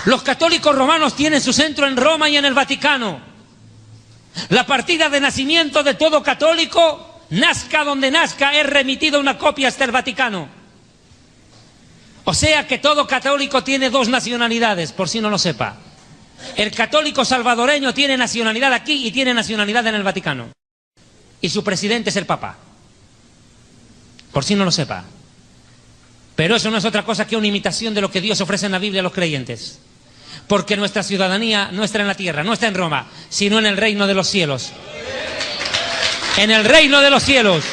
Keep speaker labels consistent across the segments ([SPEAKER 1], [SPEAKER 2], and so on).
[SPEAKER 1] Los católicos romanos tienen su centro en Roma y en el Vaticano. La partida de nacimiento de todo católico, nazca donde nazca, es remitida una copia hasta el Vaticano. O sea que todo católico tiene dos nacionalidades, por si no lo sepa. El católico salvadoreño tiene nacionalidad aquí y tiene nacionalidad en el Vaticano. Y su presidente es el Papa. Por si no lo sepa. Pero eso no es otra cosa que una imitación de lo que Dios ofrece en la Biblia a los creyentes. Porque nuestra ciudadanía no está en la tierra, no está en Roma, sino en el reino de los cielos. En el reino de los cielos.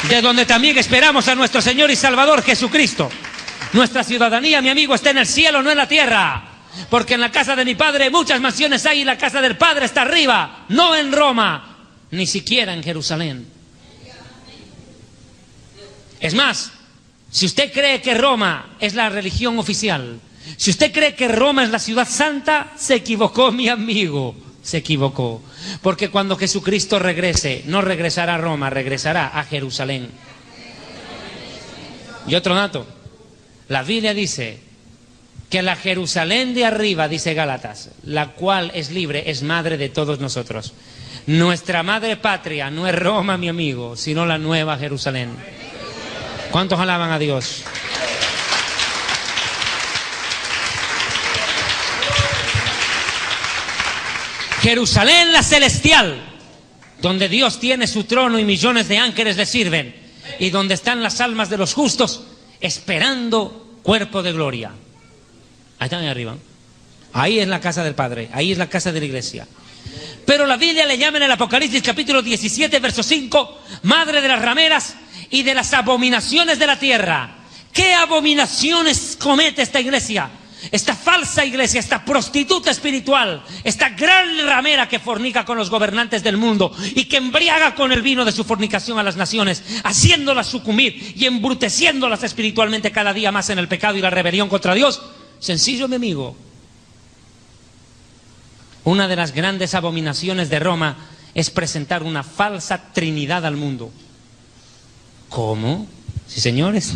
[SPEAKER 1] De donde también esperamos a nuestro Señor y Salvador Jesucristo. Nuestra ciudadanía, mi amigo, está en el cielo, no en la tierra. Porque en la casa de mi Padre muchas mansiones hay y la casa del Padre está arriba, no en Roma, ni siquiera en Jerusalén. Es más, si usted cree que Roma es la religión oficial, si usted cree que Roma es la ciudad santa, se equivocó, mi amigo, se equivocó. Porque cuando Jesucristo regrese, no regresará a Roma, regresará a Jerusalén. Y otro dato, la Biblia dice que la Jerusalén de arriba, dice Gálatas, la cual es libre, es madre de todos nosotros. Nuestra madre patria no es Roma, mi amigo, sino la nueva Jerusalén. ¿Cuántos alaban a Dios? Jerusalén la celestial, donde Dios tiene su trono y millones de ángeles le sirven, y donde están las almas de los justos esperando cuerpo de gloria. Ahí están ahí arriba. Ahí es la casa del Padre, ahí es la casa de la iglesia. Pero la Biblia le llama en el Apocalipsis capítulo 17, verso 5, madre de las rameras y de las abominaciones de la tierra. ¿Qué abominaciones comete esta iglesia? Esta falsa iglesia, esta prostituta espiritual, esta gran ramera que fornica con los gobernantes del mundo y que embriaga con el vino de su fornicación a las naciones, haciéndolas sucumbir y embruteciéndolas espiritualmente cada día más en el pecado y la rebelión contra Dios. Sencillo, mi amigo. Una de las grandes abominaciones de Roma es presentar una falsa trinidad al mundo. ¿Cómo? Sí, señores.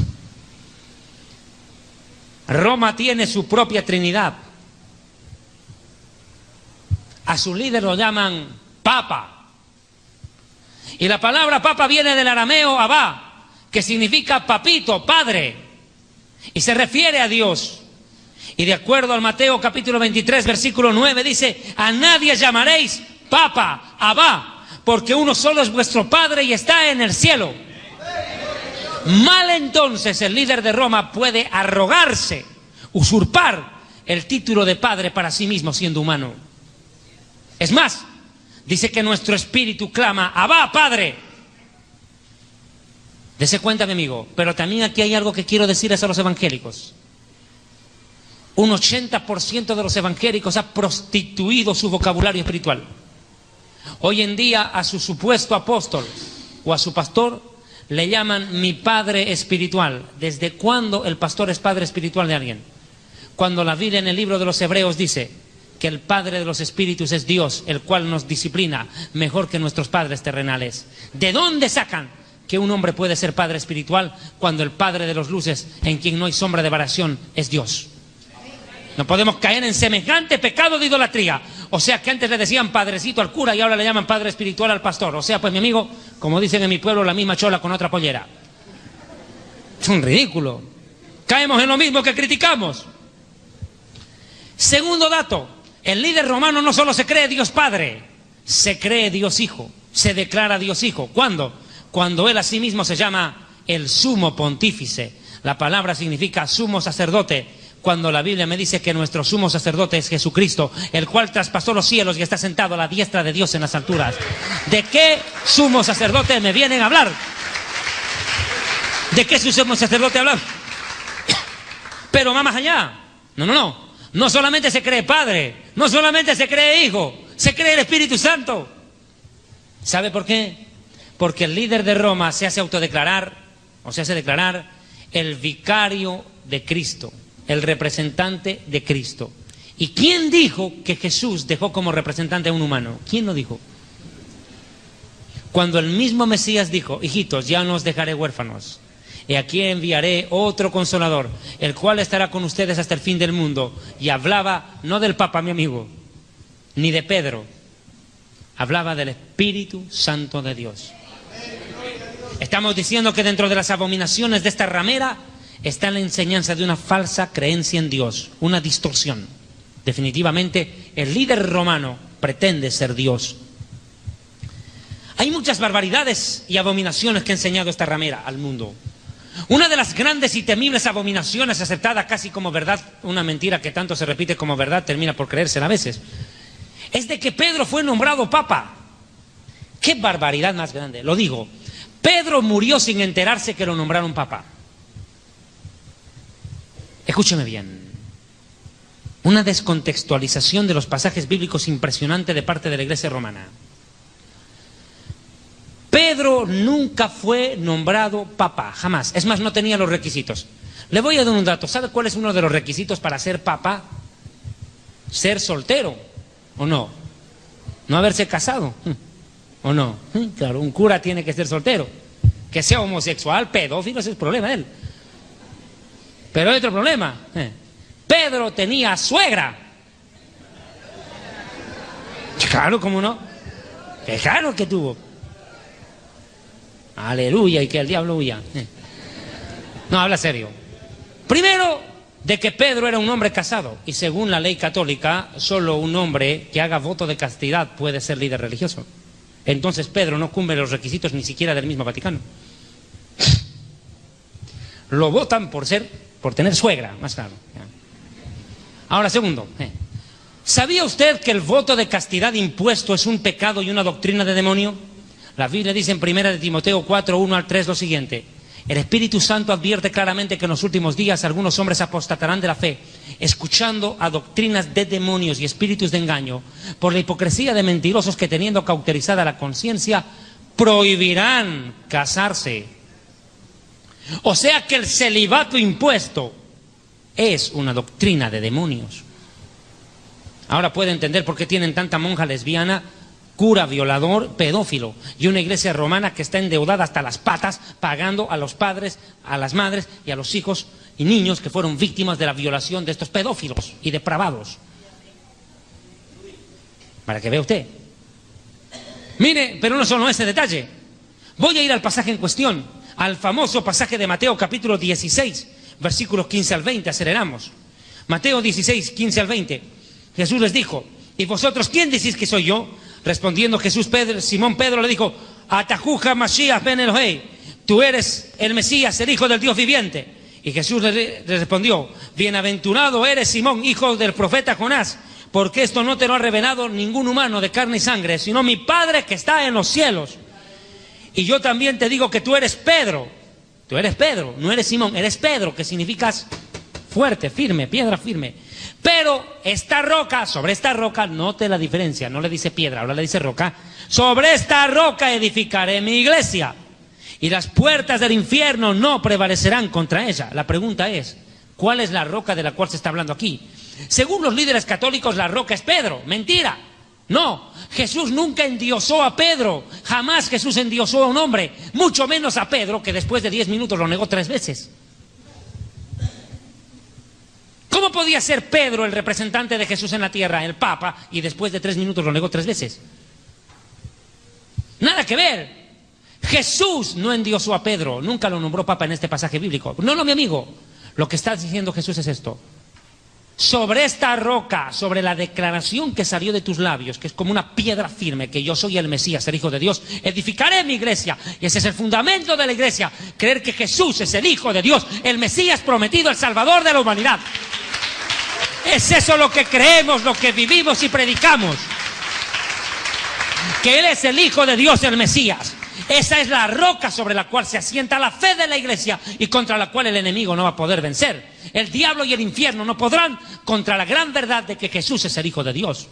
[SPEAKER 1] Roma tiene su propia trinidad. A su líder lo llaman Papa. Y la palabra Papa viene del arameo Abba, que significa papito, padre. Y se refiere a Dios. Y de acuerdo al Mateo capítulo 23, versículo 9, dice: a nadie llamaréis Papa, Abba, porque uno solo es vuestro Padre y está en el cielo. Mal entonces el líder de Roma puede arrogarse, usurpar el título de padre para sí mismo siendo humano. Es más, dice que nuestro espíritu clama: Abba, Padre. Dese cuenta, mi amigo, pero también aquí hay algo que quiero decirles a los evangélicos. Un 80% de los evangélicos ha prostituido su vocabulario espiritual. Hoy en día a su supuesto apóstol o a su pastor le llaman mi padre espiritual. ¿Desde cuándo el pastor es padre espiritual de alguien? Cuando la Biblia en el libro de los Hebreos dice que el Padre de los espíritus es Dios, el cual nos disciplina mejor que nuestros padres terrenales. ¿De dónde sacan que un hombre puede ser padre espiritual cuando el Padre de los luces, en quien no hay sombra de variación, es Dios? No podemos caer en semejante pecado de idolatría. O sea que antes le decían padrecito al cura y ahora le llaman padre espiritual al pastor. O sea, pues mi amigo, como dicen en mi pueblo, la misma chola con otra pollera. Es un ridículo. Caemos en lo mismo que criticamos. Segundo dato, el líder romano no solo se cree Dios Padre, se cree Dios Hijo, se declara Dios Hijo. ¿Cuándo? Cuando él a sí mismo se llama el sumo pontífice. La palabra significa sumo sacerdote. Cuando la Biblia me dice que nuestro sumo sacerdote es Jesucristo, el cual traspasó los cielos y está sentado a la diestra de Dios en las alturas. ¿De qué sumo sacerdote me vienen a hablar? ¿De qué sumo sacerdote hablar? Pero va más allá. No. No solamente se cree Padre, no solamente se cree Hijo, se cree el Espíritu Santo. ¿Sabe por qué? Porque el líder de Roma se hace autodeclarar, o se hace declarar el vicario de Cristo, el representante de Cristo. ¿Y quién dijo que Jesús dejó como representante a un humano? ¿Quién lo dijo? Cuando el mismo Mesías dijo: hijitos, ya no os dejaré huérfanos, y aquí enviaré otro Consolador, el cual estará con ustedes hasta el fin del mundo. Y hablaba no del Papa, mi amigo, ni de Pedro, hablaba del Espíritu Santo de Dios. Estamos diciendo que dentro de las abominaciones de esta ramera está la enseñanza de una falsa creencia en Dios, una distorsión. Definitivamente el líder romano pretende ser Dios. Hay muchas barbaridades y abominaciones que ha enseñado esta ramera al mundo. Una de las grandes y temibles abominaciones aceptada casi como verdad, una mentira que tanto se repite como verdad termina por creérsela a veces, es de que Pedro fue nombrado papa. ¡Qué barbaridad más grande! Lo digo, Pedro murió sin enterarse que lo nombraron papa. Escúcheme bien. Una descontextualización de los pasajes bíblicos impresionante de parte de la Iglesia romana. Pedro nunca fue nombrado papa, jamás. Es más, no tenía los requisitos. Le voy a dar un dato. ¿Sabe cuál es uno de los requisitos para ser papa? Ser soltero, ¿o no? No haberse casado, ¿o no? Claro, un cura tiene que ser soltero. Que sea homosexual, pedófilo, ese es el problema de él. Pero hay otro problema. Pedro tenía suegra. Claro, ¿cómo no? Claro que tuvo. Aleluya, y que el diablo huya. No, habla serio. Primero, de que Pedro era un hombre casado. Y según la ley católica, solo un hombre que haga voto de castidad puede ser líder religioso. Entonces Pedro no cumple los requisitos ni siquiera del mismo Vaticano. Lo votan por tener suegra, más claro. Ahora, segundo, ¿sabía usted que el voto de castidad impuesto es un pecado y una doctrina de demonio? La Biblia dice en 1 de Timoteo 4, 1 al 3 lo siguiente: el Espíritu Santo advierte claramente que en los últimos días algunos hombres apostatarán de la fe, escuchando a doctrinas de demonios y espíritus de engaño, por la hipocresía de mentirosos que, teniendo cauterizada la conciencia, prohibirán casarse. O sea que el celibato impuesto es una doctrina de demonios. Ahora puede entender por qué tienen tanta monja lesbiana, cura violador, pedófilo, y una iglesia romana que está endeudada hasta las patas, pagando a los padres, a las madres y a los hijos y niños que fueron víctimas de la violación de estos pedófilos y depravados. Para que vea usted. Mire, pero no solo ese detalle. Voy a ir al pasaje en cuestión, al famoso pasaje de Mateo capítulo 16, versículos 15 al 20, aceleramos. Mateo 16, 15 al 20. Jesús les dijo: ¿y vosotros quién decís que soy yo? Respondiendo Jesús, Simón Pedro le dijo: Atajuja Mashiach ben Elohei, tú eres el Mesías, el Hijo del Dios viviente. Y Jesús le respondió: bienaventurado eres Simón, hijo del profeta Jonás, porque esto no te lo ha revelado ningún humano de carne y sangre, sino mi Padre que está en los cielos. Y yo también te digo que tú eres Pedro. Tú eres Pedro, no eres Simón, eres Pedro, que significas fuerte, firme, piedra firme. Pero esta roca, sobre esta roca, note la diferencia, no le dice piedra, ahora le dice roca. Sobre esta roca edificaré mi iglesia, y las puertas del infierno no prevalecerán contra ella. La pregunta es, ¿cuál es la roca de la cual se está hablando aquí? Según los líderes católicos, la roca es Pedro. Mentira. No, Jesús nunca endiosó a Pedro, jamás Jesús endiosó a un hombre, mucho menos a Pedro, que después de 10 minutos lo negó 3 veces. ¿Cómo podía ser Pedro el representante de Jesús en la tierra, el Papa, y después de 3 minutos lo negó 3 veces? Nada que ver. Jesús no endiosó a Pedro, nunca lo nombró Papa en este pasaje bíblico. No, mi amigo, lo que está diciendo Jesús es esto: sobre esta roca, sobre la declaración que salió de tus labios, que es como una piedra firme, que yo soy el Mesías, el Hijo de Dios, edificaré mi iglesia. Y ese es el fundamento de la iglesia: creer que Jesús es el Hijo de Dios, el Mesías prometido, el Salvador de la humanidad. Es eso lo que creemos, lo que vivimos y predicamos, que Él es el Hijo de Dios, el Mesías. Esa es la roca sobre la cual se asienta la fe de la iglesia y contra la cual el enemigo no va a poder vencer. El diablo y el infierno no podrán contra la gran verdad de que Jesús es el Hijo de Dios.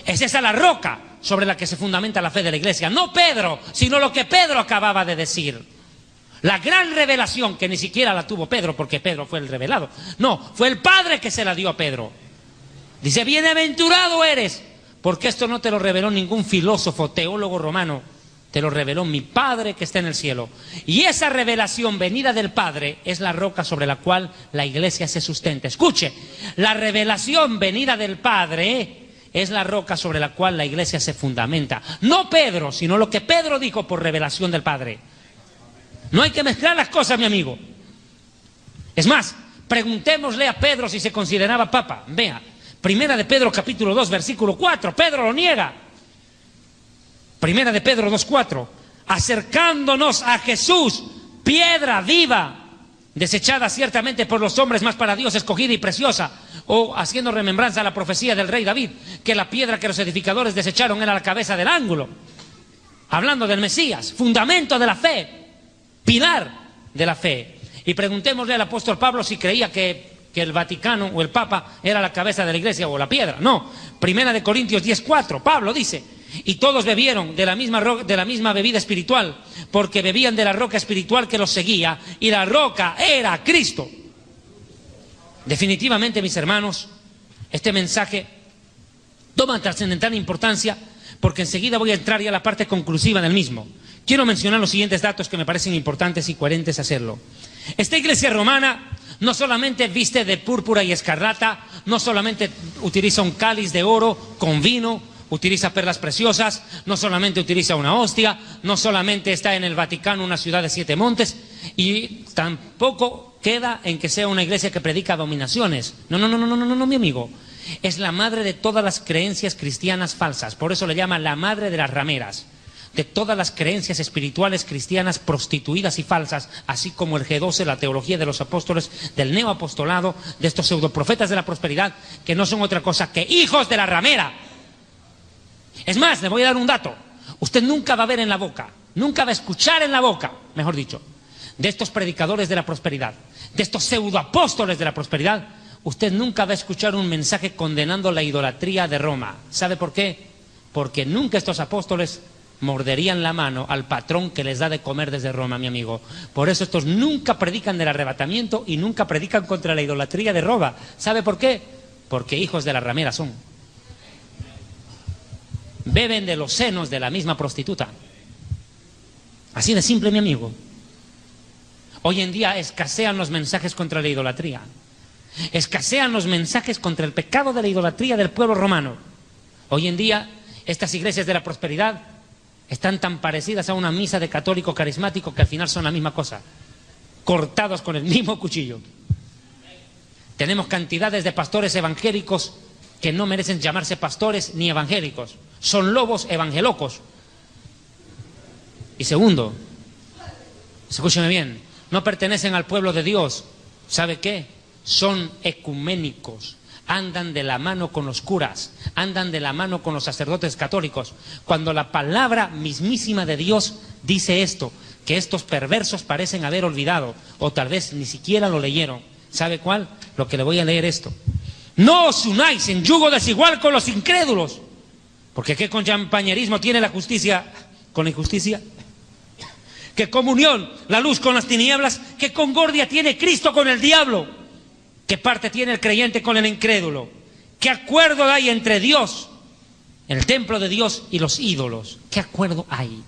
[SPEAKER 1] Es esa la roca sobre la que se fundamenta la fe de la iglesia. No Pedro, sino lo que Pedro acababa de decir. La gran revelación, que ni siquiera la tuvo Pedro, porque Pedro fue el revelado. No, fue el Padre que se la dio a Pedro. Dice: bienaventurado eres, porque esto no te lo reveló ningún filósofo, teólogo romano, te lo reveló mi Padre que está en el cielo. Y esa revelación venida del Padre es la roca sobre la cual la iglesia se sustenta. Escuche, la revelación venida del Padre es la roca sobre la cual la iglesia se fundamenta. No Pedro, sino lo que Pedro dijo por revelación del Padre. No hay que mezclar las cosas, mi amigo. Es más, preguntémosle a Pedro si se consideraba papa. Vea, Primera de Pedro capítulo 2, versículo 4. Pedro lo niega. Primera de Pedro 2:4, acercándonos a Jesús, piedra viva, desechada ciertamente por los hombres, mas para Dios escogida y preciosa, o haciendo remembranza a la profecía del rey David, que la piedra que los edificadores desecharon era la cabeza del ángulo, hablando del Mesías, fundamento de la fe, pilar de la fe. Y preguntémosle al apóstol Pablo si creía que el Vaticano o el Papa era la cabeza de la iglesia o la piedra. No, Primera de Corintios 10:4, Pablo dice: y todos bebieron de la misma bebida espiritual, porque bebían de la roca espiritual que los seguía, y la roca era Cristo. Definitivamente, mis hermanos, este mensaje toma trascendental importancia, porque enseguida voy a entrar ya a la parte conclusiva del mismo. Quiero mencionar los siguientes datos que me parecen importantes y coherentes hacerlo. Esta iglesia romana no solamente viste de púrpura y escarlata, no solamente utiliza un cáliz de oro con vino, utiliza perlas preciosas, no solamente utiliza una hostia, no solamente está en el Vaticano, una ciudad de 7 montes, y tampoco queda en que sea una iglesia que predica dominaciones. No, mi amigo. Es la madre de todas las creencias cristianas falsas. Por eso le llama la madre de las rameras. De todas las creencias espirituales cristianas prostituidas y falsas, así como el G12, la teología de los apóstoles, del neoapostolado, de estos pseudoprofetas de la prosperidad, que no son otra cosa que hijos de la ramera. Es más, le voy a dar un dato. Usted nunca va a ver en la boca, nunca va a escuchar en la boca, mejor dicho, de estos predicadores de la prosperidad, de estos pseudoapóstoles de la prosperidad, usted nunca va a escuchar un mensaje condenando la idolatría de Roma. ¿Sabe por qué? Porque nunca estos apóstoles morderían la mano al patrón que les da de comer desde Roma, mi amigo. Por eso estos nunca predican del arrebatamiento y nunca predican contra la idolatría de Roma. ¿Sabe por qué? Porque hijos de la ramera son. Beben de los senos de la misma prostituta. Así de simple, mi amigo. Hoy en día escasean los mensajes contra la idolatría. Escasean los mensajes contra el pecado de la idolatría del pueblo romano. Hoy en día estas iglesias de la prosperidad están tan parecidas a una misa de católico carismático que al final son la misma cosa, cortados con el mismo cuchillo. Tenemos cantidades de pastores evangélicos que no merecen llamarse pastores ni evangélicos. Son lobos evangelocos. Y segundo, escúcheme bien, no pertenecen al pueblo de Dios. ¿Sabe qué? Son ecuménicos. Andan de la mano con los curas, andan de la mano con los sacerdotes católicos. Cuando la palabra mismísima de Dios dice esto, que estos perversos parecen haber olvidado, o tal vez ni siquiera lo leyeron. ¿Sabe cuál? Lo que le voy a leer esto. No os unáis en yugo desigual con los incrédulos. Porque ¿qué compañerismo tiene la justicia con la injusticia? ¿Qué comunión la luz con las tinieblas? ¿Qué concordia tiene Cristo con el diablo? ¿Qué parte tiene el creyente con el incrédulo? ¿Qué acuerdo hay entre Dios, el templo de Dios, y los ídolos? ¿Qué acuerdo hay?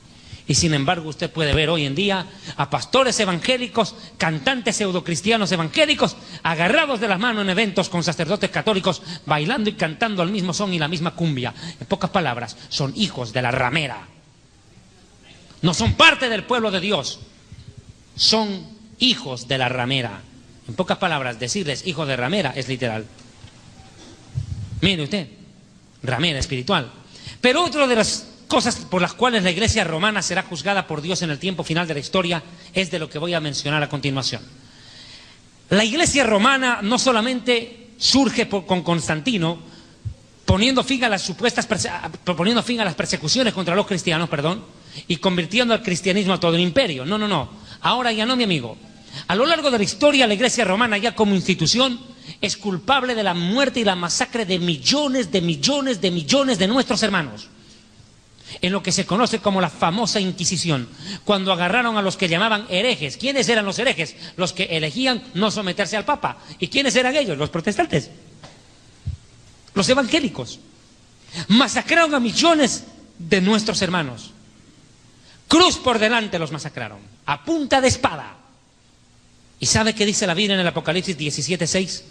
[SPEAKER 1] Y sin embargo usted puede ver hoy en día a pastores evangélicos, cantantes pseudocristianos evangélicos, agarrados de las manos en eventos con sacerdotes católicos, bailando y cantando al mismo son y la misma cumbia. En pocas palabras, son hijos de la ramera. No son parte del pueblo de Dios, son hijos de la ramera. En pocas palabras, decirles hijo de ramera es literal. Mire usted, ramera espiritual. Pero otra de las cosas por las cuales la iglesia romana será juzgada por Dios en el tiempo final de la historia es de lo que voy a mencionar a continuación. La iglesia romana no solamente surge con Constantino, poniendo fin a las persecuciones contra los cristianos, y convirtiendo al cristianismo a todo el imperio. No. Ahora ya no, mi amigo. A lo largo de la historia, la iglesia romana ya como institución es culpable de la muerte y la masacre de millones de nuestros hermanos. En lo que se conoce como la famosa Inquisición, cuando agarraron a los que llamaban herejes. ¿Quiénes eran los herejes? Los que elegían no someterse al Papa. ¿Y quiénes eran ellos? Los protestantes, los evangélicos. Masacraron a millones de nuestros hermanos. Cruz por delante los masacraron, a punta de espada. ¿Y sabe qué dice la Biblia en el Apocalipsis 17:6?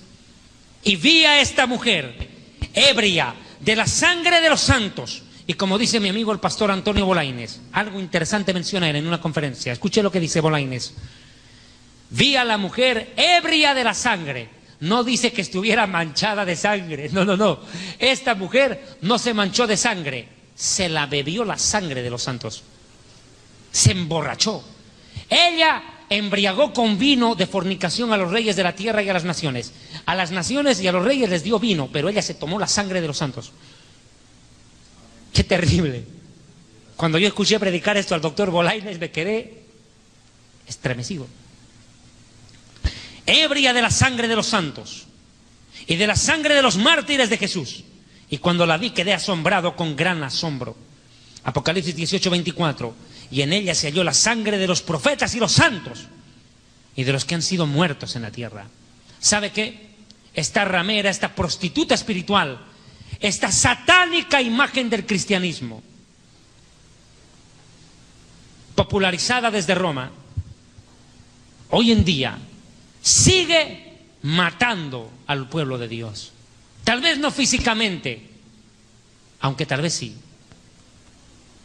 [SPEAKER 1] Y vi a esta mujer ebria de la sangre de los santos. Y como dice mi amigo el pastor Antonio Bolaines, algo interesante menciona él en una conferencia. Escuche lo que dice Bolaines. Vi a la mujer ebria de la sangre. No dice que estuviera manchada de sangre. No. Esta mujer no se manchó de sangre. Se la bebió la sangre de los santos. Se emborrachó. Ella embriagó con vino de fornicación a los reyes de la tierra y a las naciones. A las naciones y a los reyes les dio vino, pero ella se tomó la sangre de los santos. ¡Qué terrible! Cuando yo escuché predicar esto al doctor Bolaines me quedé estremecido. Ebria de la sangre de los santos y de la sangre de los mártires de Jesús. Y cuando la vi quedé asombrado con gran asombro. Apocalipsis 18:24. Y en ella se halló la sangre de los profetas y los santos y de los que han sido muertos en la tierra. ¿Sabe qué? Esta ramera, esta prostituta espiritual, esta satánica imagen del cristianismo, popularizada desde Roma, hoy en día sigue matando al pueblo de Dios. Tal vez no físicamente, aunque tal vez sí.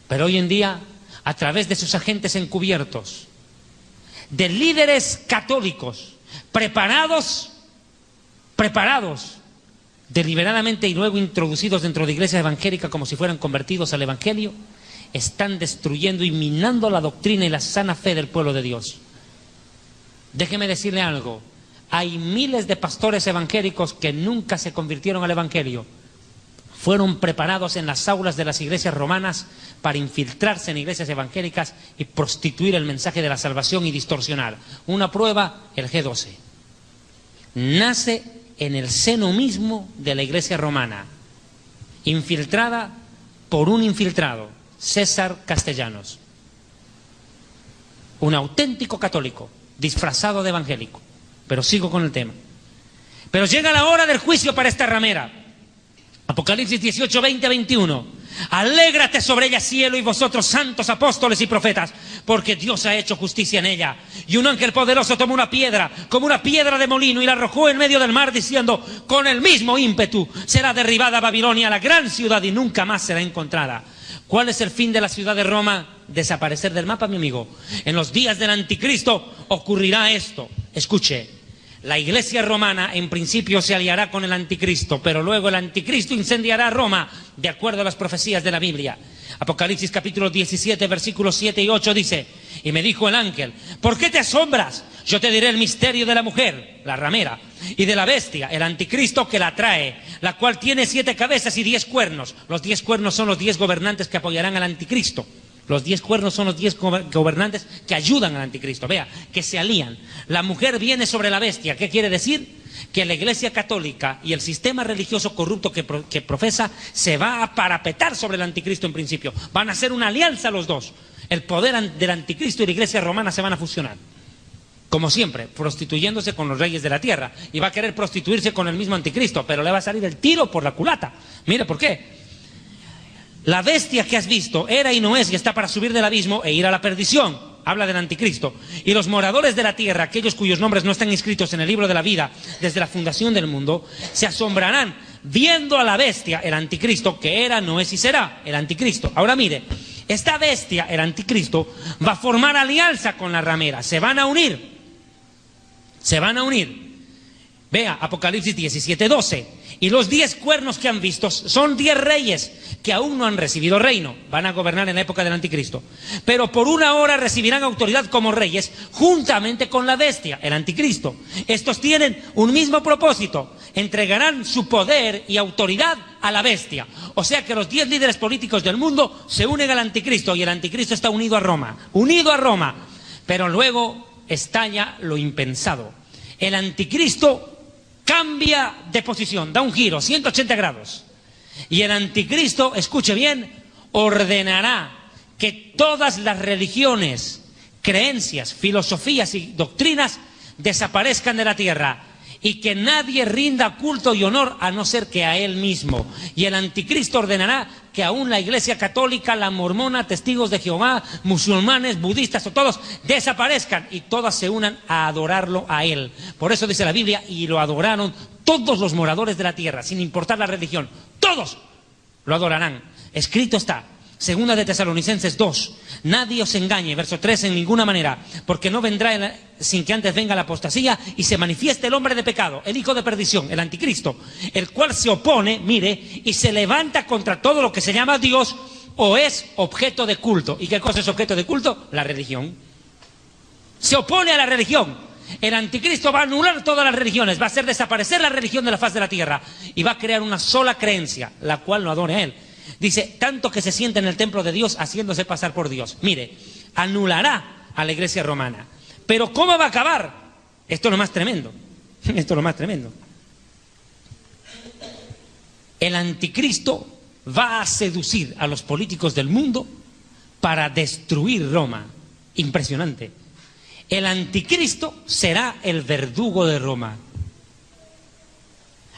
[SPEAKER 1] Pero hoy en día, a través de sus agentes encubiertos, de líderes católicos preparados deliberadamente y luego introducidos dentro de iglesias evangélicas como si fueran convertidos al evangelio, están destruyendo y minando la doctrina y la sana fe del pueblo de Dios. Déjeme decirle algo, hay miles de pastores evangélicos que nunca se convirtieron al evangelio. Fueron preparados en las aulas de las iglesias romanas para infiltrarse en iglesias evangélicas y prostituir el mensaje de la salvación y distorsionar. Una prueba, el G12. Nace en el seno mismo de la iglesia romana, infiltrada por un infiltrado, César Castellanos. Un auténtico católico, disfrazado de evangélico. Pero sigo con el tema. Pero llega la hora del juicio para esta ramera. Apocalipsis 18, 20, 21. Alégrate sobre ella, cielo, y vosotros, santos apóstoles y profetas, porque Dios ha hecho justicia en ella. Y un ángel poderoso tomó una piedra, como una piedra de molino, y la arrojó en medio del mar, diciendo, con el mismo ímpetu será derribada Babilonia, la gran ciudad, y nunca más será encontrada. ¿Cuál es el fin de la ciudad de Roma? Desaparecer del mapa, mi amigo. En los días del anticristo ocurrirá esto. Escuche. La iglesia romana en principio se aliará con el anticristo, pero luego el anticristo incendiará Roma, de acuerdo a las profecías de la Biblia. Apocalipsis capítulo 17, versículos 7 y 8 dice, y me dijo el ángel, ¿por qué te asombras? Yo te diré el misterio de la mujer, la ramera, y de la bestia, el anticristo que la trae, la cual tiene 7 cabezas y 10 cuernos. Los 10 cuernos son los 10 gobernantes que apoyarán al anticristo. Los 10 cuernos son los 10 gobernantes que ayudan al anticristo. Vea, que se alían. La mujer viene sobre la bestia. ¿Qué quiere decir? Que la iglesia católica y el sistema religioso corrupto que profesa se va a parapetar sobre el anticristo en principio. Van a hacer una alianza los dos. El poder del anticristo y la iglesia romana se van a fusionar. Como siempre, prostituyéndose con los reyes de la tierra. Y va a querer prostituirse con el mismo anticristo, pero le va a salir el tiro por la culata. Mire por qué. La bestia que has visto era y no es y está para subir del abismo e ir a la perdición. Habla del anticristo. Y los moradores de la tierra, aquellos cuyos nombres no están inscritos en el libro de la vida desde la fundación del mundo, se asombrarán viendo a la bestia, el anticristo, que era, no es y será, el anticristo. Ahora mire, esta bestia, el anticristo, va a formar alianza con la ramera. Se van a unir. Se van a unir. Vea, Apocalipsis 17, 12. Y los 10 cuernos que han visto son 10 reyes que aún no han recibido reino. Van a gobernar en la época del anticristo. Pero por una hora recibirán autoridad como reyes juntamente con la bestia, el anticristo. Estos tienen un mismo propósito. Entregarán su poder y autoridad a la bestia. O sea que los 10 líderes políticos del mundo se unen al anticristo y el anticristo está unido a Roma. Unido a Roma. Pero luego estalla lo impensado. El anticristo cambia de posición, da un giro, 180 grados. Y el anticristo, escuche bien, ordenará que todas las religiones, creencias, filosofías y doctrinas desaparezcan de la tierra. y que nadie rinda culto y honor a no ser que a él mismo. Y el anticristo ordenará que aún la Iglesia católica, la mormona, testigos de Jehová, musulmanes, budistas o todos desaparezcan y todas se unan a adorarlo a él. Por eso dice la Biblia, y lo adoraron todos los moradores de la tierra, sin importar la religión. Todos lo adorarán. Escrito está. Segunda de Tesalonicenses 2, nadie os engañe, verso 3, en ninguna manera, porque no vendrá sin que antes venga la apostasía y se manifieste el hombre de pecado, el hijo de perdición, el anticristo, el cual se opone, mire, y se levanta contra todo lo que se llama Dios o es objeto de culto. ¿Y qué cosa es objeto de culto? La religión. Se opone a la religión. El anticristo va a anular todas las religiones, va a hacer desaparecer la religión de la faz de la tierra y va a crear una sola creencia, la cual no adore a él. Dice, tanto que se sienta en el templo de Dios haciéndose pasar por Dios. Mire, anulará a la iglesia romana. Pero ¿cómo va a acabar? Esto es lo más tremendo. Esto es lo más tremendo. El anticristo va a seducir a los políticos del mundo para destruir Roma. Impresionante. El anticristo será el verdugo de Roma.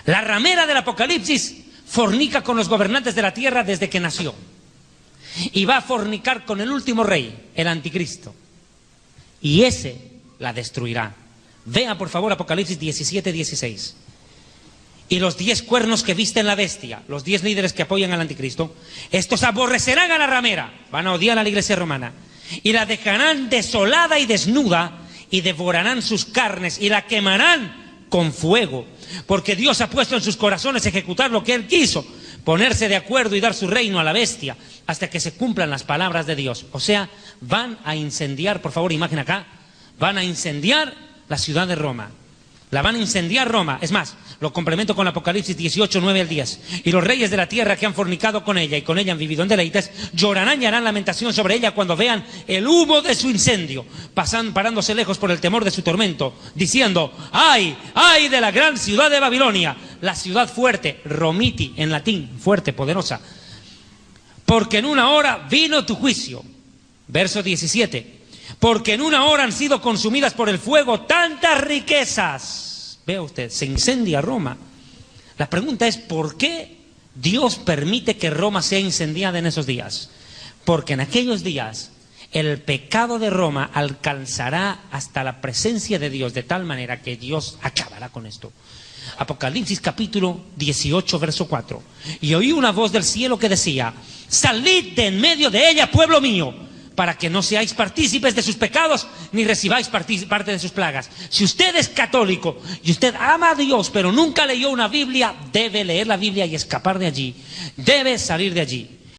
[SPEAKER 1] La ramera del Apocalipsis fornica con los gobernantes de la tierra desde que nació. Y va a fornicar con el último rey, el anticristo. Y ese la destruirá. Vea por favor Apocalipsis 17:16. Y los 10 cuernos que visten la bestia, los 10 líderes que apoyan al anticristo, estos aborrecerán a la ramera, van a odiar a la iglesia romana, y la dejarán desolada y desnuda, y devorarán sus carnes, y la quemarán con fuego, porque Dios ha puesto en sus corazones ejecutar lo que Él quiso, ponerse de acuerdo y dar su reino a la bestia, hasta que se cumplan las palabras de Dios. O sea, van a incendiar, por favor, imagen acá, van a incendiar la ciudad de Roma. La van a incendiar Roma. Es más, lo complemento con Apocalipsis 18, 9 al 10. Y los reyes de la tierra que han fornicado con ella y con ella han vivido en deleites, llorarán y harán lamentación sobre ella cuando vean el humo de su incendio, parándose lejos por el temor de su tormento, diciendo, ¡ay, ay de la gran ciudad de Babilonia! La ciudad fuerte, Romiti, en latín, fuerte, poderosa. Porque en una hora vino tu juicio. Verso 17. Porque en una hora han sido consumidas por el fuego tantas riquezas. Vea usted, se incendia Roma. La pregunta es, ¿por qué Dios permite que Roma sea incendiada en esos días? Porque en aquellos días el pecado de Roma alcanzará hasta la presencia de Dios, de tal manera que Dios acabará con esto. Apocalipsis capítulo 18, verso 4. Y oí una voz del cielo que decía, salid de en medio de ella, pueblo mío, para que no seáis partícipes de sus pecados, ni recibáis parte de sus plagas. Si usted es católico y usted ama a Dios, pero nunca leyó una Biblia, debe leer la Biblia y escapar de allí. Debe salir de allí.